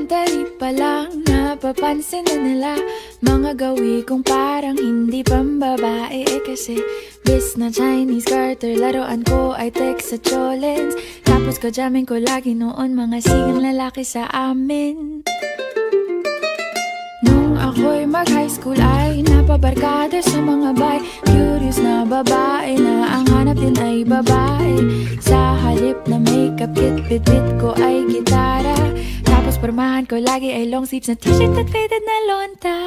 dali pa lang napapansin na nila mga gawi kong parang hindi pambabae. Kasi bis na Chinese garter, laruan ko ay text sa cholens. Tapos kajamin ko lagi noon mga sigang lalaki sa amin. Nung ako'y mag-high school ay napabarkada sa mga bay. Curious na babae na ang hanap din ay babae. Sa halip na makeup kit, bit-bit ko ay gitara. Tapos pormahan ko lagi ay long sleeves na t-shirt at faded na lonta.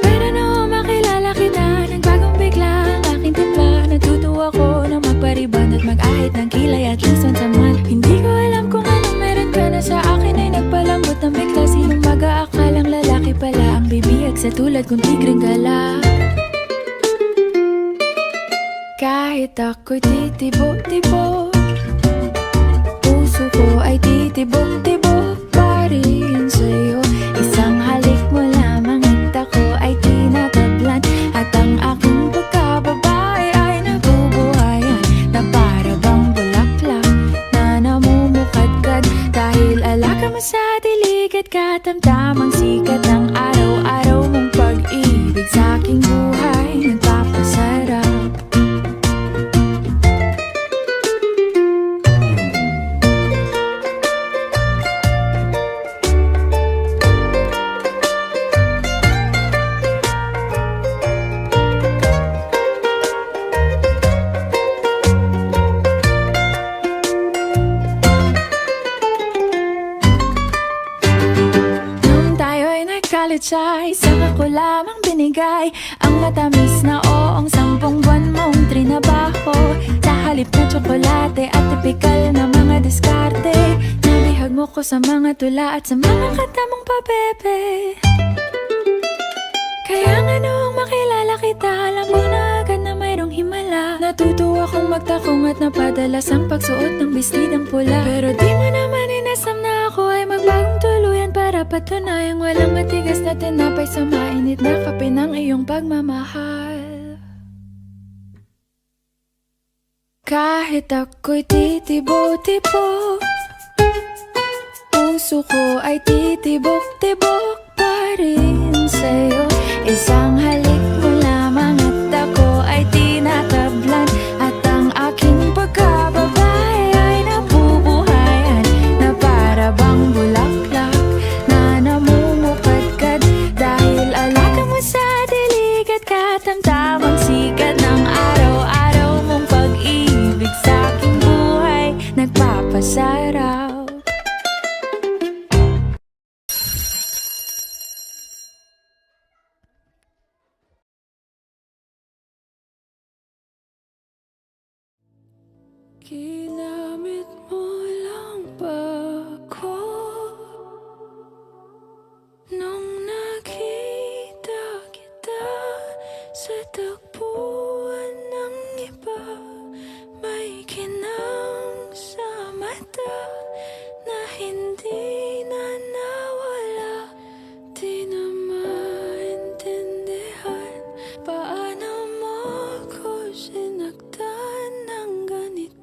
Pero nung makilala kita, nagbagong bigla ang aking timpla. Natutuwa ko na magpariban at mag-ahit ng kilay at least once a month. Hindi ko alam kung anong meron ka na sa akin ay nagpalambot ng bigla. Sinong mag-aakalang lalaki pala ang bibiyag sa tulad kong tigreng gala. Kahit ako'y titibok-tibok, puso ko ay titibok-tibok pa rin sa'yo. Isang halik mo lamang at ako ay tinatablan. At ang aking pagkababae ay nabubuhayan na para bang bulaklak na namumukadkad. Dahil alaga mo sa dilig at katamtamang sikat ng araw-araw mong pag-ibig sa aking buhay nagpapasarap. Ay saka ko lamang binigay ang matamis na oong 10 buwan mong trinabaho. Sa halip na tsokolate at tipikal na mga diskarte, nabihag mo ko sa mga tula at sa mga kata mong pabebe. Kaya nga noong makilala kita, alam ko na agad na mayroong himala. Natutuwa kong magtakong at napadalas ang pagsuot ng bestidang pula. Pero di mo naman inasam na ako ay magbagong tuluyan para patunayang walang matigas na tinapay sa mainit na kape ng iyong pagmamahal. Kahit ako'y titibo-tibo, puso ko ay titibok-tibok pa rin sa'yo. Isang halik mo lamang at ako ay tinatablan. At ang aking pagkababae ay nabubuhayan na para bang bulaklak na namumukadkad. Dahil alaga mo sa dilig at katamtamang sikat ng araw-araw mong pag-ibig sa aking buhay nagpapasarap. Ginamit mo lang ba ko nung nakita kita sa takbuhan ng iba? May kinang sa mata na hindi na nawala. Di na maintindihan paano mo ko sinaktan ng ganito.